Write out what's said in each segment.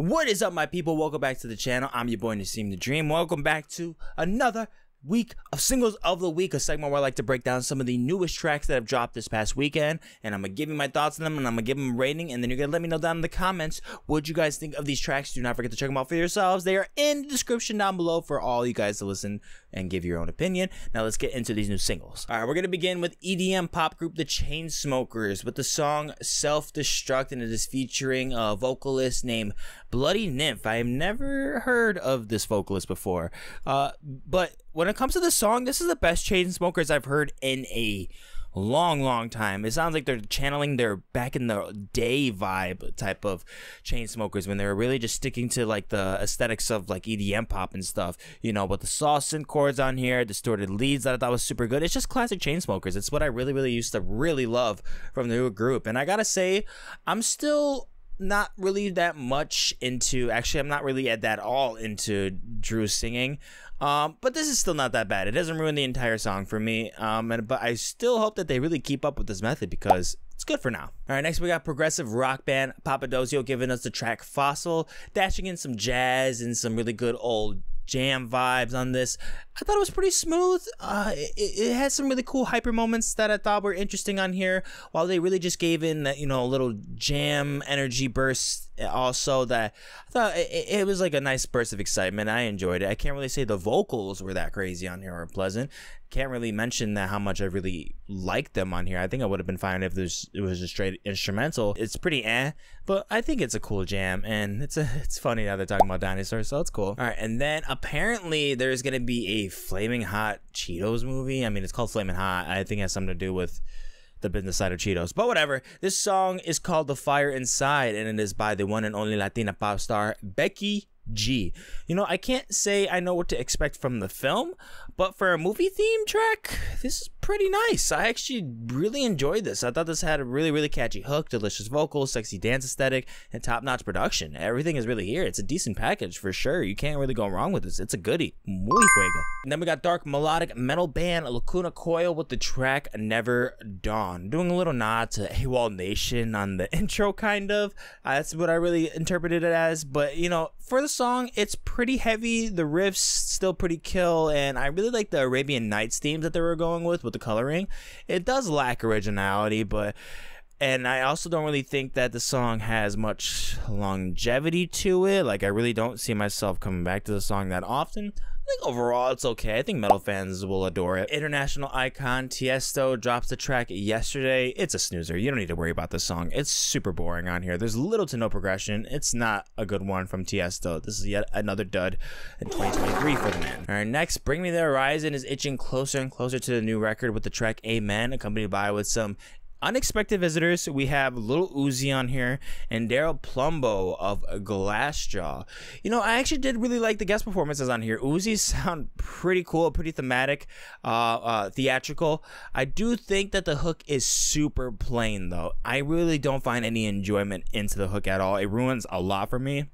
What is up, my people? Welcome back to the channel. I'm your boy Naseem the Dream. Welcome back to another week of singles of the week, a segment where I like to break down some of the newest tracks that have dropped this past weekend, and I'm gonna give you my thoughts on them, and I'm gonna give them a rating, and then you're gonna let me know down in the comments what you guys think of these tracks. Do not forget to check them out for yourselves. They are in the description down below for all you guys to listen and give your own opinion. Now let's get into these new singles. All right, we're gonna begin with EDM pop group The Chainsmokers with the song Self-Destruct, and it is featuring a vocalist named Bloody Nymph. I have never heard of this vocalist before, but when it comes to the song, this is the best Chainsmokers I've heard in a long time. It sounds like they're channeling their back in the day vibe type of Chainsmokers when they were really just sticking to like the aesthetics of like EDM pop and stuff, you know, but the sauce and chords on here, distorted leads that I thought was super good. It's just classic Chainsmokers. It's what I really used to really love from the new group. And I gotta say, I'm still not really that much into, actually I'm not really at all into Drew singing, but this is still not that bad. It doesn't ruin the entire song for me, but I still hope that they really keep up with this method because it's good for now. All right, next we got progressive rock band Papadozio giving us the track Fossil, dashing in some jazz and some really good old jam vibes on this. I thought it was pretty smooth. It had some really cool hyper moments that I thought were interesting on here, while they really just gave in that, you know, a little jam energy burst also that I thought it was like a nice burst of excitement. I enjoyed it. I can't really say the vocals were that crazy on here or pleasant. Can't really mention that how much I really liked them on here. I think I would have been fine if it was a straight instrumental. It's pretty but I think it's a cool jam, and it's funny how they're talking about dinosaurs, so it's cool. All right, and then apparently there's gonna be a Flaming Hot Cheetos movie. I mean, it's called Flaming Hot. I think it has something to do with the business side of Cheetos, but whatever. This song is called The Fire Inside, and it is by the one and only Latina pop star Becky G. You know, I can't say I know what to expect from the film, but for a movie theme track, this is pretty nice. I actually really enjoyed this. I thought this had a really catchy hook, delicious vocals, sexy dance aesthetic, and top-notch production. Everything is really here. It's a decent package for sure. You can't really go wrong with this. It's a goodie. Muy fuego. And then we got dark melodic metal band Lacuna Coil with the track Never Dawn, doing a little nod to AWOL Nation on the intro, kind of. That's what I really interpreted it as. But you know, for the song, it's pretty heavy. The riffs still pretty kill, and I really like the Arabian Nights themes that they were going with the coloring. It does lack originality, and I also don't really think that the song has much longevity to it. Like, I really don't see myself coming back to the song that often. I think overall it's okay. I think metal fans will adore it. International icon Tiesto drops the track yesterday. It's a snoozer. You don't need to worry about this song. It's super boring on here. There's little to no progression. It's not a good one from Tiesto. This is yet another dud in 2023 for the man. All right, next, Bring Me the Horizon is inching closer and closer to the new record with the track Amen, accompanied by with some unexpected visitors. We have Lil Uzi on here and Daryl Plumbo of Glassjaw. You know, I actually did really like the guest performances on here. Uzi's sound pretty cool, pretty thematic, theatrical. I do think that the hook is super plain though. I really don't find any enjoyment into the hook at all. It ruins a lot for me.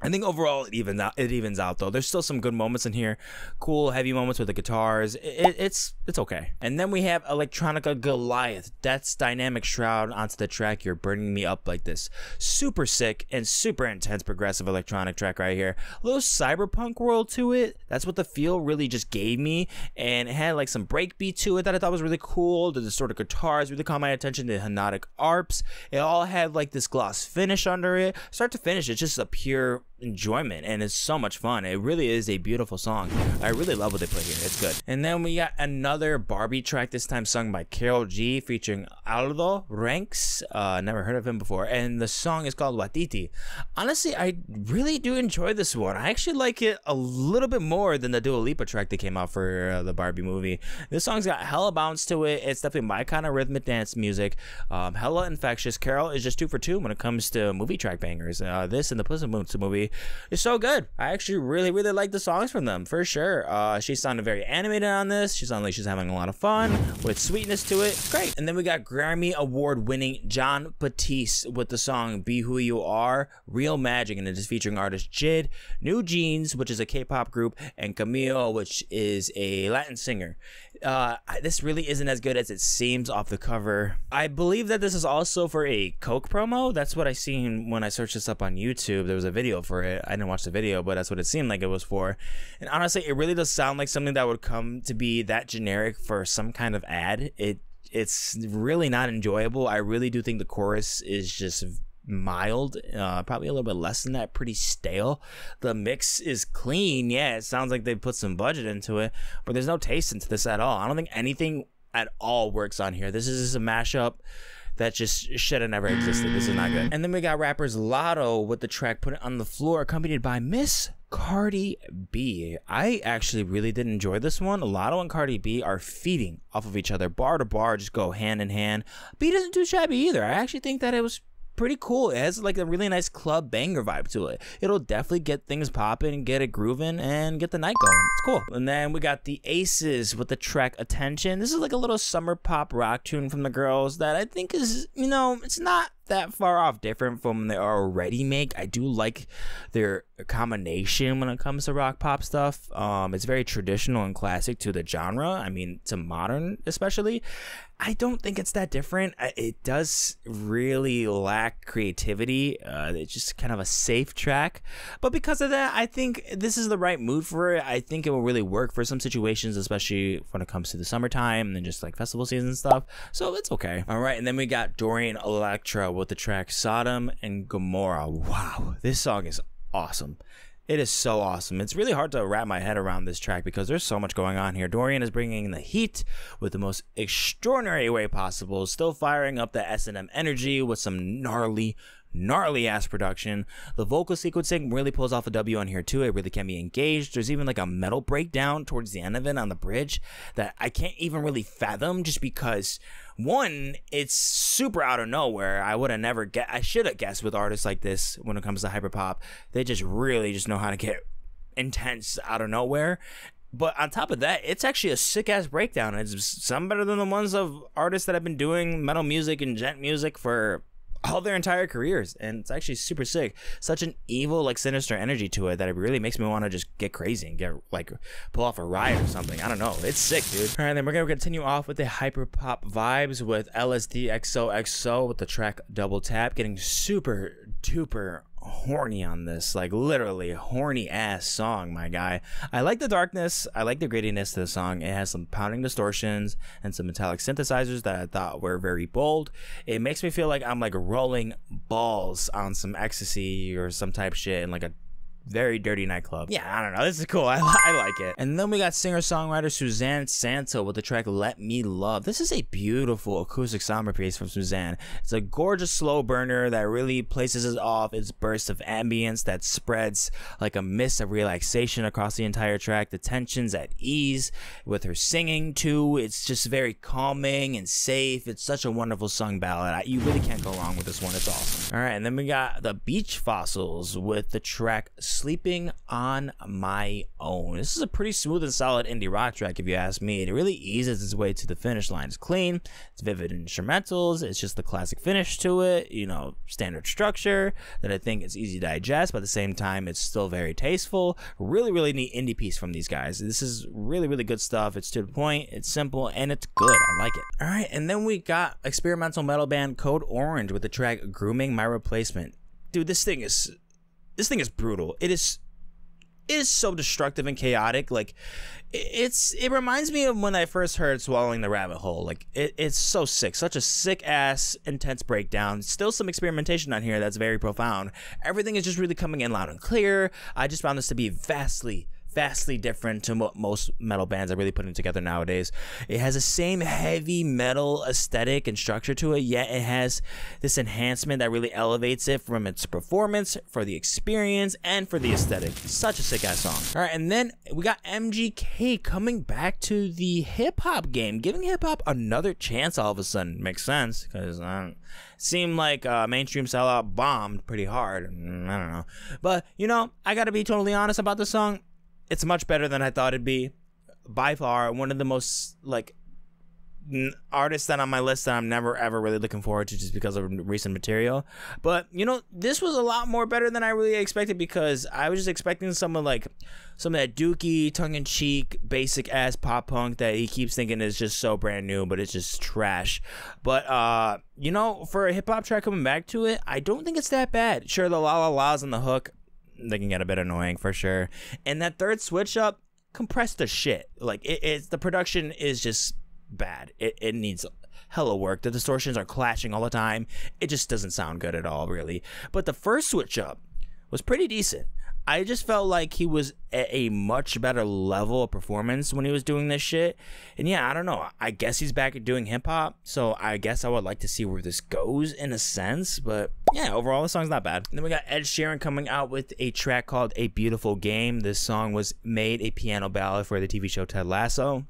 I think overall it evens out though. There's still some good moments in here, cool heavy moments with the guitars. It's okay. And then we have Electronica Goliath. That's dynamic shroud onto the track You're Burning Me Up Like This. Super sick and super intense progressive electronic track right here. A little cyberpunk world to it. That's what the feel really just gave me, and it had like some breakbeat to it that I thought was really cool. The distorted guitars really caught my attention. The hypnotic arps. It all had like this gloss finish under it. Start to finish, it's just a pure enjoyment, and it's so much fun. It really is a beautiful song. I really love what they put here. It's good. And then we got another Barbie track, this time sung by KAROL G featuring Aldo Ranks. Never heard of him before, and the song is called Watiti. Honestly, I really do enjoy this one. I actually like it a little bit more than the Dua Lipa track that came out for the Barbie movie. This song's got hella bounce to it. It's definitely my kind of rhythmic dance music. Hella infectious. KAROL is just 2 for 2 when it comes to movie track bangers. This and the Puss in Boots movie is so good. I actually really like the songs from them, for sure. She sounded very animated on this. She sounded like she's having a lot of fun with sweetness to it. Great. And then we got Grammy Award winning Jon Batiste with the song Be Who You Are, Real Magic, and it is featuring artist Jid, New Jeans, which is a K-pop group, and Camilo, which is a Latin singer. This really isn't as good as it seems off the cover. I believe that this is also for a Coke promo. That's what I seen when I searched this up on YouTube. There was a video for it. I didn't watch the video, but that's what it seemed like it was for. And honestly, it really does sound like something that would come to be that generic for some kind of ad. It's really not enjoyable. I really do think the chorus is just mild, probably a little bit less than that, pretty stale. The mix is clean. Yeah, it sounds like they put some budget into it, but there's no taste into this at all. I don't think anything at all works on here. This is just a mashup that just should have never existed. This is not good. And then we got rappers Latto with the track Put It On The Floor, accompanied by Miss Cardi B. I actually really did enjoy this one. Latto and Cardi B are feeding off of each other. Bar to bar, just go hand in hand. B doesn't do shabby either. I actually think that it was pretty cool. It has like a really nice club banger vibe to it. It'll definitely get things popping, get it grooving, and get the night going. It's cool. And then we got the Aces with the track Attention. This is like a little summer pop rock tune from the girls that I think is, you know, it's not that far off different from they already make. I do like their combination when it comes to rock pop stuff. It's very traditional and classic to the genre. I mean, to modern especially. I don't think it's that different. It does really lack creativity. It's just kind of a safe track. But because of that, I think this is the right mood for it. I think it will really work for some situations, especially when it comes to the summertime and then just like festival season and stuff. So it's okay. All right, and then we got Dorian Electra with the track Sodom and Gomorrah. Wow, this song is awesome. It is so awesome. It's really hard to wrap my head around this track because there's so much going on here. Dorian is bringing the heat with the most extraordinary way possible, still firing up the S&M energy with some gnarly ass production. The vocal sequencing really pulls off a W on here too. It really can be engaged. There's even like a metal breakdown towards the end of it on the bridge that I can't even really fathom, just because one, it's super out of nowhere. I should have guessed with artists like this when it comes to hyperpop. They just really just know how to get intense out of nowhere. But on top of that, it's actually a sick ass breakdown. It's some better than the ones of artists that have been doing metal music and gent music for all their entire careers, and it's actually super sick. Such an evil, like, sinister energy to it that it really makes me want to just get crazy and get like pull off a riot or something. I don't know, it's sick, dude. All right, then we're gonna continue off with the hyper pop vibes with LSDXOXO with the track Double Tap, getting super duper horny on this, like literally horny ass song, my guy. I like the darkness, I like the grittiness to the song. It has some pounding distortions and some metallic synthesizers that I thought were very bold. It makes me feel like I'm like rolling balls on some ecstasy or some type shit in like a very dirty nightclub. Yeah, I don't know, this is cool. I like it. And then we got singer-songwriter Suzanne Santo with the track Let Me Love. This is a beautiful acoustic samba piece from Suzanne. It's a gorgeous slow burner that really places us off its burst of ambience that spreads like a mist of relaxation across the entire track. The tension's at ease with her singing too. It's just very calming and safe. It's such a wonderful sung ballad. You really can't go wrong with this one. It's awesome. All right, and then we got the Beach Fossils with the track Sleeping on My Own. This is a pretty smooth and solid indie rock track, if you ask me. It really eases its way to the finish line. It's clean, it's vivid instrumentals, it's just the classic finish to it, you know, standard structure that I think is easy to digest, but at the same time it's still very tasteful. Really neat indie piece from these guys. This is really good stuff. It's to the point, it's simple, and it's good. I like it. All right, and then we got experimental metal band Code Orange with the track Grooming My Replacement. Dude, this thing is brutal. It is so destructive and chaotic. Like it reminds me of when I first heard Swallowing the Rabbit Hole. Like it's so sick, such a sick ass intense breakdown. Still some experimentation on here that's very profound. Everything is just really coming in loud and clear. I just found this to be vastly vastly different to what most metal bands are really putting together nowadays. It has the same heavy metal aesthetic and structure to it, yet it has this enhancement that really elevates it from its performance, for the experience, and for the aesthetic. Such a sick ass song. All right, and then we got MGK coming back to the hip hop game, giving hip hop another chance all of a sudden. Makes sense, because it seemed like Mainstream Sellout bombed pretty hard. I don't know. But, you know, I gotta be totally honest about the song. It's much better than I thought it'd be. By far, one of the most, like, artists that on my list that I'm never ever really looking forward to just because of recent material. But, you know, this was a lot more better than I really expected, because I was just expecting some of that dookie, tongue-in-cheek, basic-ass pop punk that he keeps thinking is just so brand new, but it's just trash. But, you know, for a hip-hop track coming back to it, I don't think it's that bad. Sure, the la la la's on the hook, they can get a bit annoying for sure. And that third switch up compressed the shit. Like, it's the production is just bad. It needs hella work. The distortions are clashing all the time. It just doesn't sound good at all, really. But the first switch up was pretty decent. I just felt like he was at a much better level of performance when he was doing this shit. And yeah, I don't know. I guess he's back at doing hip hop, so I guess I would like to see where this goes in a sense. But yeah, overall, the song's not bad. And then we got Ed Sheeran coming out with a track called A Beautiful Game. This song was made a piano ballad for the TV show Ted Lasso.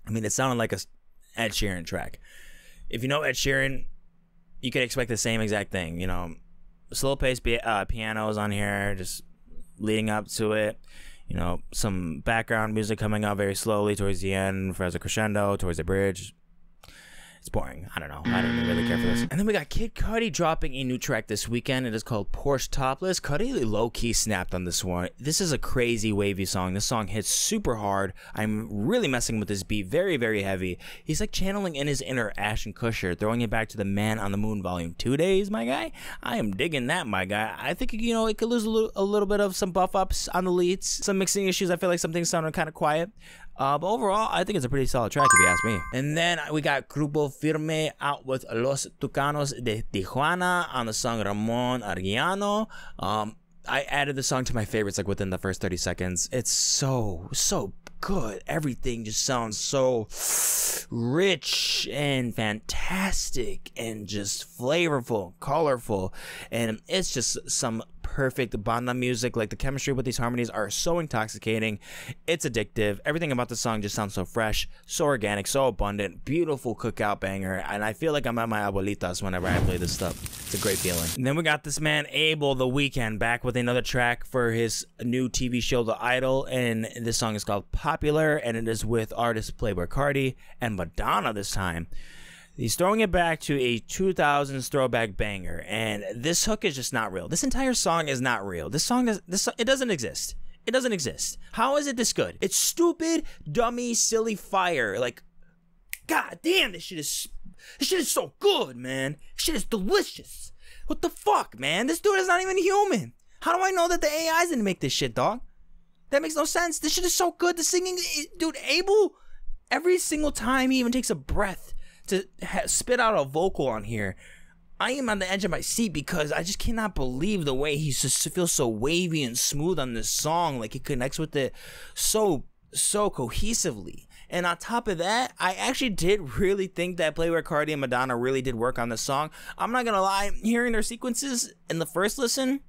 I mean, it sounded like a Ed Sheeran track. If you know Ed Sheeran, you could expect the same exact thing. You know, slow-paced pianos on here, just leading up to it. You know, some background music coming out very slowly towards the end as a crescendo, towards the bridge. It's boring. I don't know. I don't really care for this. And then we got Kid Cudi dropping a new track this weekend. It is called Porsche Topless. Cudi low-key snapped on this one. This is a crazy wavy song. This song hits super hard. I'm really messing with this beat. Very, very heavy. He's like channeling in his inner Ashton Kutcher, throwing it back to the Man on the Moon Volume 2 days, my guy. I am digging that, my guy. I think, you know, it could lose a little bit of some buff-ups on the leads. Some mixing issues. I feel like some things sounded kind of quiet. But overall, I think it's a pretty solid track, if you ask me. And then we got Grupo Firme out with Los Tucanes de Tijuana on the song Ramón Arellano. I added the song to my favorites like within the first 30 seconds. It's so good. Everything just sounds so rich and fantastic and just flavorful, colorful, and it's just some perfect banda music. Like, the chemistry with these harmonies are so intoxicating. It's addictive. Everything about the song just sounds so fresh, so organic, so abundant. Beautiful cookout banger, and I feel like I'm at my abuelitas whenever I play this stuff. It's a great feeling. And then we got this man Abel the Weeknd back with another track for his new TV show The Idol, and this song is called Popular, and it is with artist Playboi Carti and Madonna this time. He's throwing it back to a 2000s throwback banger, and this hook is just not real. This entire song is not real. This song it doesn't exist. It doesn't exist. How is it this good? It's stupid, dummy, silly fire. Like, god damn, this shit is so good, man. This shit is delicious. What the fuck, man? This dude is not even human. How do I know that the AIs didn't make this shit, dog? That makes no sense. This shit is so good. The singing, dude, Abel, every single time he even takes a breath to spit out a vocal on here, I am on the edge of my seat, because I just cannot believe the way he just feels so wavy and smooth on this song. Like, he connects with it so cohesively. And on top of that, I actually did really think that Playboi Carti and Madonna really did work on this song. I'm not gonna lie, hearing their sequences in the first listen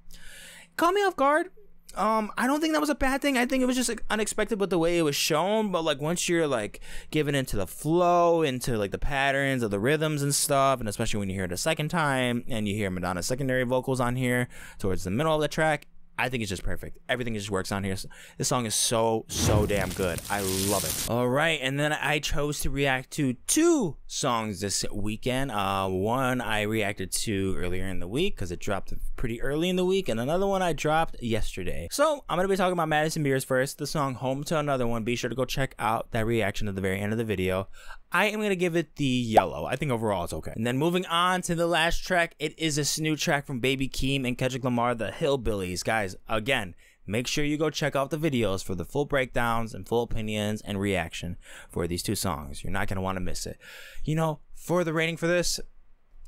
caught me off guard. I don't think that was a bad thing. I think it was just like unexpected with the way it was shown, but like once you're like given into the flow, into like the patterns of the rhythms and stuff, and especially when you hear it a second time and you hear Madonna's secondary vocals on here towards the middle of the track, I think it's just perfect. Everything just works on here. This song is so damn good. I love it. All right, and then I chose to react to two songs this weekend. One I reacted to earlier in the week because it dropped pretty early in the week, and another one I dropped yesterday. So I'm gonna be talking about Madison Beers first. The song Home to Another One. Be sure to go check out that reaction at the very end of the video. I am going to give it the yellow. I think overall it's okay. And then moving on to the last track, it is this new track from Baby Keem and Kendrick Lamar, The Hillbillies. Guys, again, make sure you go check out the videos for the full breakdowns and full opinions and reaction for these two songs. You're not going to want to miss it. You know, for the rating for this,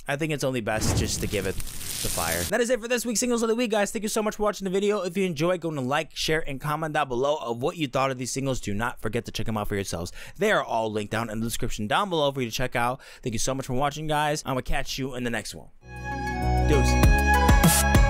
I think it's only best just to give it the fire. That is it for this week's Singles of the Week, guys. Thank you so much for watching the video. If you enjoyed, go and like, share, and comment down below of what you thought of these singles. Do not forget to check them out for yourselves. They are all linked down in the description down below for you to check out. Thank you so much for watching, guys. I'm gonna catch you in the next one. Deuces.